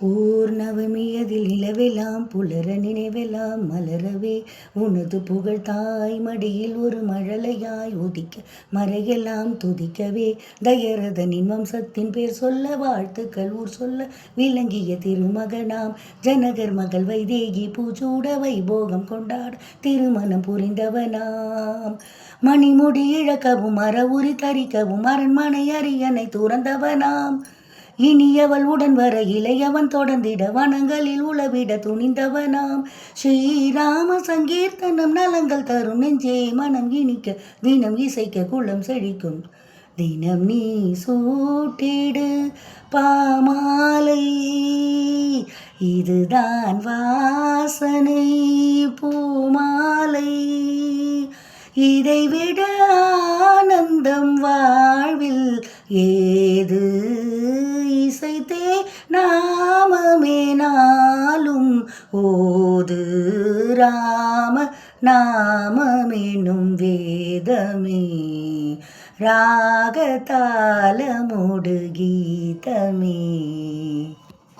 ஓர் நவமியதில் நிலவெல்லாம் புலர நினைவெல்லாம் மலரவே உனது புகழ் தாய் மடியில் ஒரு மழலையாய் உதிக்க மறையெல்லாம் துதிக்கவே தயரதனின் வம்சத்தின் பேர் சொல்ல வாழ்த்துக்கள் ஊர் சொல்ல விளங்கிய திருமகனாம் ஜனகர் மகள் வைதேகி பூச்சூட வைபோகம் கொண்டாட திருமணம் புரிந்தவனாம். மணிமுடி இழக்கவும் மரவுரி தரிக்கவும் அரண்மனை அரியணை துறந்தவனாம். இனியவள் உடன் வர இளையவன் தொடர்ந்திட வனங்களில் உளவிட துணிந்தவனாம். ஸ்ரீராம சங்கீர்த்தனம் நலங்கள் தரும் நெஞ்சே மனம் இனிக்க தினம் இசைக்க குளம் செழிக்கும் தினம் நீ சூட்டிடு பாமாலை இதுதான் வாசனை பூமாலை இதைவிட ஆனந்தம் வாழ்வில் ஏது இசைத்தே நாமமே நாளும் ஓது ராம நாமமெனும் வேதமே ராகதாளமுடு கீதமே.